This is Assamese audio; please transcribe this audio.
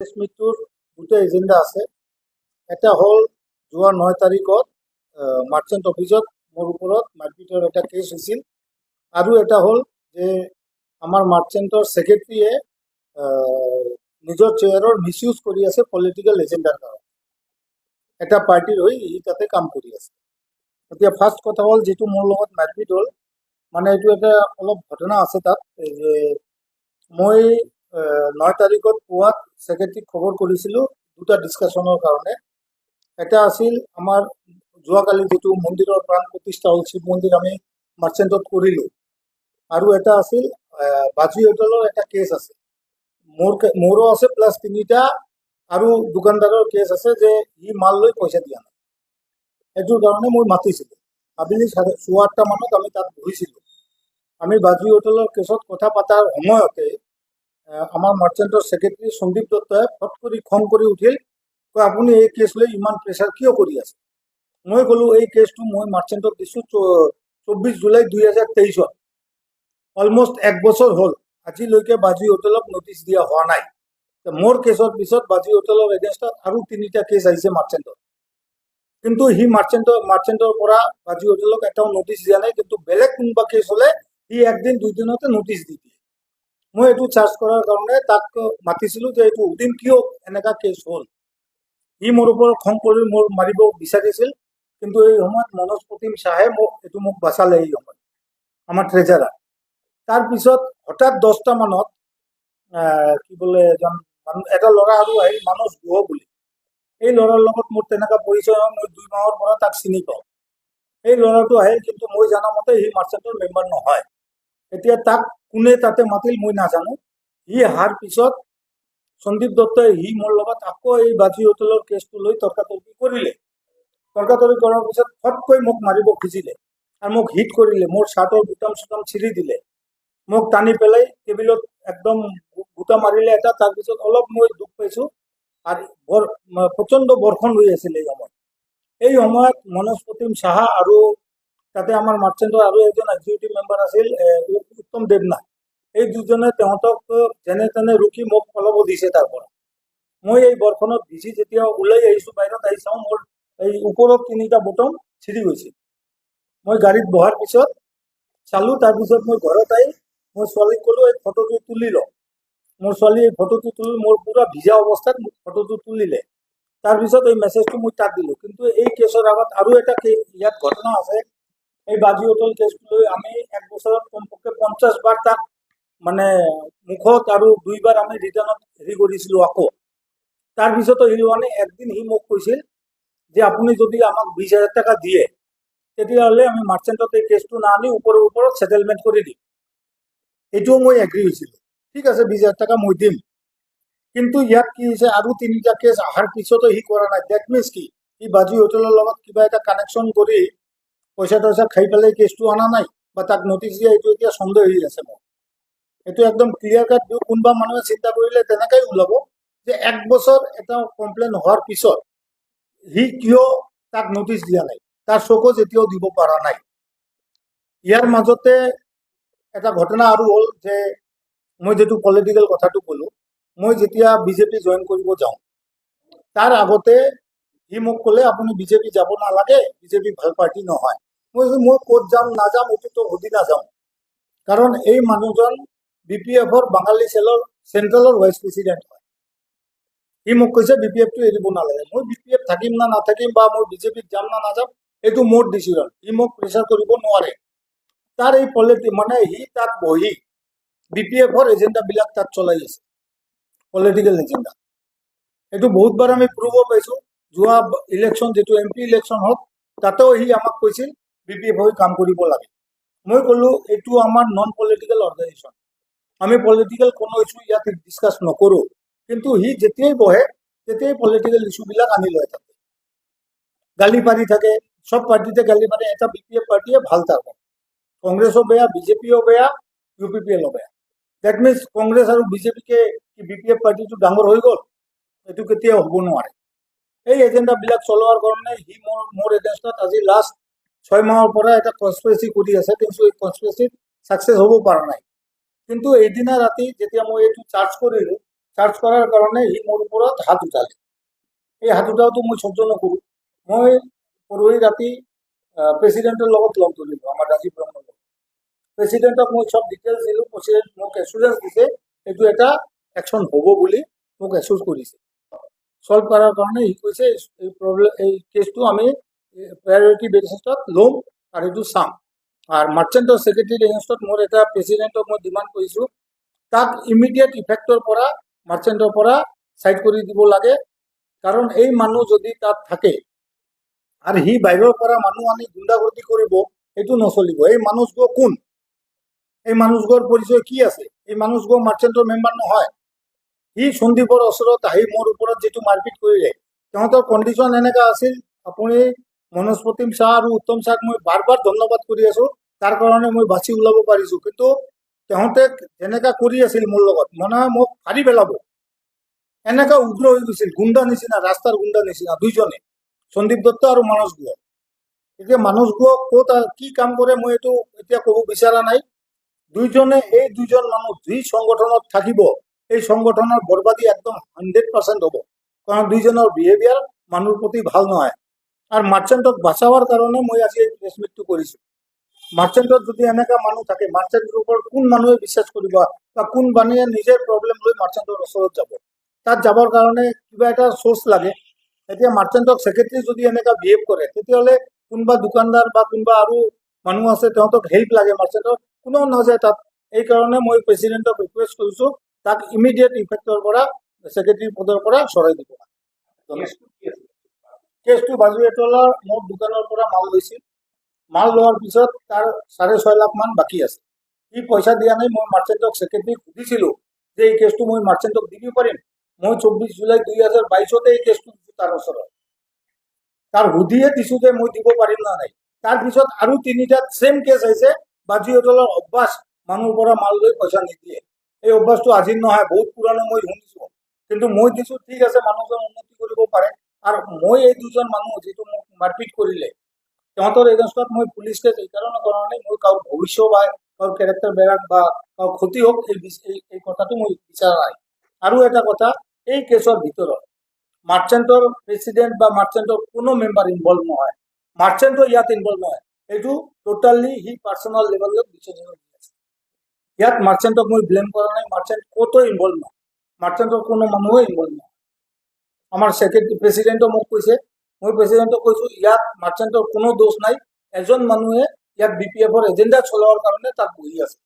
প্ৰেছ মিটটোৰ দুটা এজেণ্ডা আছে। এটা হ'ল যোৱা 9 তাৰিখত মাৰ্চেণ্ট অফিচত মোৰ ওপৰত মাৰপিটৰ এটা কেছ হৈছিল, আৰু এটা হ'ল যে আমাৰ মাৰ্চেণ্টৰ ছেক্ৰেটাৰীয়ে নিজৰ চেয়াৰৰ মিছ ইউজ কৰি আছে পলিটিকেল এজেণ্ডাৰ কাৰণে। এটা পাৰ্টিৰ হৈ সি তাতে কাম কৰি আছে। এতিয়া ফাৰ্ষ্ট কথা হ'ল, যিটো মোৰ লগত মাৰপিট হ'ল, মানে এইটো এটা অলপ ঘটনা আছে তাত। যে মই 9 তাৰিখত পুৱাত ছেক্ৰেটাৰীক খবৰ কৰিছিলোঁ দুটা ডিছকাশ্যনৰ কাৰণে। এটা আছিল আমাৰ যোৱাকালি যিটো মন্দিৰৰ প্ৰাণ প্ৰতিষ্ঠা হ'ল, শিৱ মন্দিৰ আমি মাৰ্চেণ্টত কৰিলোঁ, আৰু এটা আছিল বাজি হোটেলৰ এটা কেছ আছে, মোৰো আছে, প্লাছ 3টা আৰু দোকানদাৰৰ কেছ আছে যে সি মাল লৈ পইচা দিয়া নাই। সেইটোৰ কাৰণে মই মাতিছিলোঁ। আবেলি 8:15 মানত আমি তাত বহিছিলোঁ। আমি বাজি হোটেলৰ কেছত কথা পতাৰ সময়তে আমাৰ মাৰ্চেণ্টৰ ছেক্ৰেটাৰী সন্দীপ দত্তই ফট কৰি খং কৰি উঠিল, কয় আপুনি এই কেছ লৈ ইমান প্ৰেছাৰ কিয় কৰি আছে? মই ক'লোঁ এই কেছটো মই মাৰ্চেণ্টত দিছোঁ 24 জুলাই 2023। অলমষ্ট 1 বছৰ হ'ল, আজিলৈকে বাজি হোটেলক নটিচ দিয়া হোৱা নাই। মোৰ কেছৰ পিছত বাজি হোটেলৰ এগেইনষ্টত আৰু 3টা কেছ আহিছে মাৰ্চেণ্টত, কিন্তু সি মাৰ্চেণ্টৰ পৰা বাজি হোটেলক এটাও নটিচ দিয়া নাই। কিন্তু বেলেগ কোনোবা কেছ হ'লে সি 1 দিন 2 দিনতে নটিচ দি দিয়ে। মই এইটো চাৰ্জ কৰাৰ কাৰণে তাক মাতিছিলোঁ যে এইটো সুধিম কিয় এনেকুৱা কেছ হ'ল। সি মোৰ ওপৰত খং কৰি মোৰ মাৰিব বিচাৰিছিল, কিন্তু এই সময়ত মনোজ প্ৰতিম শ্বাহে মোক বাচালে। এই সময়ত আমাৰ ট্ৰেজাৰাৰ। তাৰপিছত হঠাৎ 10টা মানত কি বোলে এটা ল'ৰা আৰু আহিল, মানস গুহ বুলি। এই ল'ৰাৰ লগত মোৰ তেনেকুৱা পৰিচয় হয়, মই 2 মাহৰ পৰা তাক চিনি পাওঁ। এই ল'ৰাটো আহিল, কিন্তু মই জনামতে সি মাৰ্চেণ্টৰ মেম্বাৰ নহয়। এতিয়া তাক কোনে তাতে মাতিল মই নাজানো। সি অহাৰ পিছত সন্দীপ দত্তই মোৰ লগত আকৌ এই বাজি হোটেলৰ কেছটো লৈ তৰ্কাতৰ্কি কৰিলে। তৰ্কাতৰ্কি কৰাৰ পিছত ফটকৈ মোক মাৰিব খুজিলে আৰু মোক হিট কৰিলে। মোৰ চাৰ্টৰ বুটাম চুটাম ছিঁড়ি দিলে, মোক টানি পেলাই টেবিলত একদম গোটা মাৰিলে এটা। তাৰপিছত অলপ মই দুখ পাইছোঁ, আৰু প্ৰচণ্ড বৰ্ষণ হৈ আছিল এই সময়ত মনোজ প্ৰতিম শ্বাহ আৰু তাতে আমাৰ মাৰ্চেণ্টৰ আৰু এজন এক্সিকিউটিভ মেম্বাৰ আছিল উত্তম দেৱনাথ। এই দুজনে তেওঁতক যেনে তেনে ৰুকি মোক পলাব দিছে তাৰ পৰা। মই এই বৰ্ষণত ভিজি যেতিয়া ওলাই আহিছোঁ, বাহিৰত আহি চাওঁ মোৰ এই ওপৰত 3টা বটম ছিঁড়ি গৈছিল। মই গাড়ীত বহাৰ পিছত চালোঁ। তাৰপিছত মই ঘৰত আহি মই ছোৱালীক ক'লোঁ এই ফটোটো তুলি লওঁ। মোৰ ছোৱালী এই ফটোটো তুলি মোৰ পুৰা ভিজা অৱস্থাত মোক ফটোটো তুলিলে। তাৰপিছত এই মেছেজটো মই তাক দিলোঁ। কিন্তু এই কেছৰ আগত আৰু এটা ইয়াত ঘটনা আছে। এই বাজি হোটেল কেছটো লৈ আমি 1 বছৰত কমপক্ষে 50 বাৰ তাক মানে মুখত আৰু 2 বাৰ আমি ৰিটাৰ্ণত কৰিছিলোঁ আকৌ। তাৰপিছতো সি লোৱা নাই। একদিন সি মোক কৈছিল যে আপুনি যদি আমাক 20,000 টকা দিয়ে তেতিয়াহ'লে আমি মাৰ্চেণ্টত এই কেছটো নানি ওপৰত ছেটেলমেণ্ট কৰি দিম। এইটোও মই এগ্ৰী হৈছিলোঁ। ঠিক আছে, 20,000 টকা মই দিম। কিন্তু ইয়াত কি হৈছে, আৰু 3টা কেছ অহাৰ পিছতো সি কৰা নাই। ডেট মিনছ কি, সি বাজি হোটেলৰ লগত কিবা এটা কানেকশ্যন কৰি পইচা টইচা খাই পেলাই কেছটো অনা নাই, বা তাক নটিচ দিয়া, এইটো এতিয়া সন্দেহ হৈ আছে মোৰ। এইটো একদম ক্লিয়াৰ কাট। কোনোবা মানুহে চিন্তা কৰিলে তেনেকৈ ওলাব যে 1 বছৰ এটা কমপ্লেইন হোৱাৰ পিছত সি কিয় তাক নটিচ দিয়া নাই, তাৰ চকু এতিয়াও দিব পৰা নাই। ইয়াৰ মাজতে এটা ঘটনা আৰু হ'ল যে মই যিটো পলিটিকেল কথাটো ক'লোঁ, মই যেতিয়া বিজেপি জইন কৰিব যাওঁ তাৰ আগতে সি মোক ক'লে আপুনি বিজেপি যাব নালাগে, বিজেপি ভাল পাৰ্টি নহয়। মই ক'ত যাম নাযাম এইটোতো সুধি নাযাওঁ, কাৰণ এই মানুহজন BPFৰ বাঙালী চেলৰ চেণ্ট্ৰেলৰ ভাইচ প্ৰেচিডেণ্ট হয়। সি মোক কৈছে BPFটো এৰিব নালাগে। মই BPF থাকিম না নাথাকিম, বা মই বিজেপিত যাম না নাযাম, এইটো মোৰ ডিচিজন। সি মোক প্ৰেছাৰ কৰিব নোৱাৰে। তাৰ এই মানে সি তাত বহি BPFৰ এজেণ্ডাবিলাক তাত চলাই আছে, পলিটিকেল এজেণ্ডা। এইটো বহুতবাৰ আমি প্ৰুভ পাইছোঁ। যোৱা ইলেকশ্যন, যিটো MP ইলেকশ্যন হওক, তাতেও সি আমাক কৈছিল BPF হৈ কাম কৰিব লাগে। মই ক'লোঁ এইটো আমাৰ নন পলিটিকেল অৰ্গেনাইজেশ্যন, আমি পলিটিকেল কোনো ইছ্যু ইয়াত ডিছকাছ নকৰোঁ। কিন্তু সি যেতিয়াই বহে তেতিয়াই পলিটিকেল ইছ্যুবিলাক আনি লয়। তাতে গালি পাৰি থাকে, সব পাৰ্টিতে গালি পাৰি। এটা BPF পাৰ্টিয়ে ভাল থাকে, কংগ্ৰেছো বেয়া, বিজেপিও বেয়া, UPPLও বেয়া। ডেট মিনছ কংগ্ৰেছ আৰু বিজেপিকে BPF পাৰ্টিটো ডাঙৰ হৈ গ'ল, এইটো কেতিয়াও হ'ব নোৱাৰে। এই এজেণ্ডাবিলাক চলোৱাৰ কাৰণে সি মোৰ এগেইনষ্টত আজি লাষ্ট 6 মাহৰ পৰা এটা কনস্পিৰেচি কৰি আছে, কিন্তু এই কনস্পিৰেচিত ছাকচেছ হ'ব পৰা নাই। কিন্তু এইদিনা ৰাতি যেতিয়া মই এইটো চাৰ্জ কৰিলোঁ, চাৰ্জ কৰাৰ কাৰণে সি মোৰ ওপৰত হাত উঠালে। এই হাত উঠাওটো মই সহ্য নকৰোঁ। মই পৰহি ৰাতি প্ৰেচিডেণ্টৰ লগত লগ ধৰিলোঁ, আমাৰ ৰাজীৱ ব্ৰহ্মৰ লগত। প্ৰেচিডেণ্টক মই চব ডিটেইলছ দিলোঁ। প্ৰেচিডেণ্ট মোক এচুৰেঞ্চ দিছে এইটো এটা একশ্যন হ'ব বুলি মোক এচুৰ কৰিছে। সলভ কৰাৰ কাৰণে সি কৈছে এই কেছটো আমি প্ৰায়ৰিটি বেচিছত ল'ম আৰু এইটো চাম। আৰু মাৰ্চেণ্টৰ ছেক্ৰেটাৰী এগেইনষ্টত মোৰ এটা প্ৰেচিডেণ্টক মই ডিমাণ্ড কৰিছোঁ, তাক ইমিডিয়েট ইফেক্টৰ পৰা মাৰ্চেণ্টৰ পৰা চাইড কৰি দিব লাগে। কাৰণ এই মানুহ যদি তাত থাকে আৰু সি বাহিৰৰ পৰা মানুহ আনি গুণ্ডাগৰ্দি কৰিব, এইটো নচলিব। এই মানুহঘৰ কোন? এই মানুহঘৰ পৰিচয় কি আছে? এই মানুহঘৰ মাৰ্চেণ্টৰ মেম্বাৰ নহয়। সি সন্দীপৰ ওচৰত আহি মোৰ ওপৰত যিটো মাৰপিট কৰিলে, সিহঁতৰ কণ্ডিশ্যন এনেকুৱা আছিল। আপুনি মনোজ প্ৰতিম শ্বাহ আৰু উত্তম শ্বাহক মই বাৰ বাৰ ধন্যবাদ কৰি আছোঁ, তাৰ কাৰণে মই বাচি ওলাব পাৰিছোঁ। কিন্তু সিহঁতে যেনেকুৱা কৰি আছিল মোৰ লগত, মানে মোক ফাৰি পেলাব, এনেকুৱা উগ্ৰ হৈ গৈছিল। গুণ্ডা নিচিনা, ৰাস্তাৰ গুণ্ডা নিচিনা দুইজনে, সন্দীপ দত্ত আৰু মানস গুহ। এতিয়া মানস গুহ ক'ত কি কাম কৰে মই এইটো এতিয়া ক'ব বিচৰা নাই। দুইজনে, এই দুইজন মানুহ যি সংগঠনত থাকিব, এই সংগঠনৰ বৰবাদী একদম 100% হ'ব। কাৰণ দুইজনৰ বিহেভিয়াৰ মানুহৰ প্ৰতি ভাল নহয়। আৰু মাৰ্চেণ্টক বচাবৰ কাৰণে মই আজি এই প্ৰেছ মিটটো কৰিছোঁ। মাৰ্চেণ্টত যদি এনেকুৱা মানুহ থাকে, মাৰ্চেণ্টৰ ওপৰত কোন মানুহে বিশ্বাস কৰিব বা কোন মানুহে নিজৰ প্ৰব্লেম লৈ মাৰ্চেণ্টৰ ওচৰত যাব? তাত যাবৰ কাৰণে কিবা এটা চ'ৰ্চ লাগে। এতিয়া মাৰ্চেণ্টক ছেক্ৰেটাৰী যদি এনেকুৱা বিহেভ কৰে, তেতিয়াহ'লে কোনোবা দোকানদাৰ বা কোনোবা আৰু মানুহ আছে, তেওঁলোকক হেল্প লাগে মাৰ্চেণ্টৰ, কোনেও নাযায় তাত। এইকাৰণে মই প্ৰেচিডেণ্টক ৰিকুৱেষ্ট কৰিছোঁ, তাক ইমিডিয়েট ইফেক্টৰ পৰা ছেক্ৰেটাৰী পদৰ পৰা চৰাই দিব। কেছটো বাজুৱেটলাৰ মোৰ দোকানৰ পৰা মাল লৈছিল। মাল লোৱাৰ পিছত তাৰ 6.5 লাখ মান বাকী আছে। সি পইচা দিয়া নাই। মই মাৰ্চেণ্টক ছেক্ৰেটাৰীক সুধিছিলোঁ যে এই কেছটো মই মাৰ্চেণ্টক দিব পাৰিম। মই 24 জুলাই 2022 এই কেছটো দিছোঁ তাৰ ওচৰত। তাৰ সুধিয়ে দিছোঁ যে মই দিব পাৰিম না নাই। তাৰপিছত আৰু 3টা ছেম কেছ আহিছে। বাজুৱেটলাৰ অভ্যাস, মানুহৰ পৰা মাল লৈ পইচা নিদিয়ে। এই অভ্যাসটো আজিৰ নহয়, বহুত পুৰণি মই শুনিছোঁ। কিন্তু মই দিছোঁ, ঠিক আছে, মানুহজন উন্নতি কৰিব পাৰে। আৰু মই এই দুজন মানুহ যিটো মোক মাৰপিট কৰিলে, সিহঁতৰ এগেইনষ্টত মই পুলিচ কেছ এইকাৰণে কৰা নাই, মই কাৰো ভৱিষ্য বা কাৰো কেৰেক্টাৰ বেয়া বা কাৰো ক্ষতি হওক, এই কথাটো মই বিচৰা নাই। আৰু এটা কথা, এই কেছৰ ভিতৰত মাৰ্চেণ্টৰ প্ৰেচিডেণ্ট বা মাৰ্চেণ্টৰ কোনো মেম্বাৰ ইনভলভ নহয়। মাৰ্চেণ্টো ইয়াত ইনভলভ নহয়। এইটো টোটালি সি পাৰ্চনেল লেভেলত ডিচিশ্যন দি আছে। ইয়াত মাৰ্চেণ্টক মই ব্লেম কৰা নাই। মাৰ্চেণ্ট ক'তো ইনভলভ নহয়। মাৰ্চেণ্টৰ কোনো মানুহে ইনভলভ নহয়। আমাৰ ছেক্ৰেটাৰী প্ৰেচিডেণ্টে মোক কৈছে, মই প্ৰেচিডেণ্টক কৈছোঁ, ইয়াত মাৰ্চেণ্টৰ কোনো দোষ নাই। এজন মানুহে ইয়াত BPF এজেণ্ডা চলাবৰ কাৰণে তাত বহি আছে।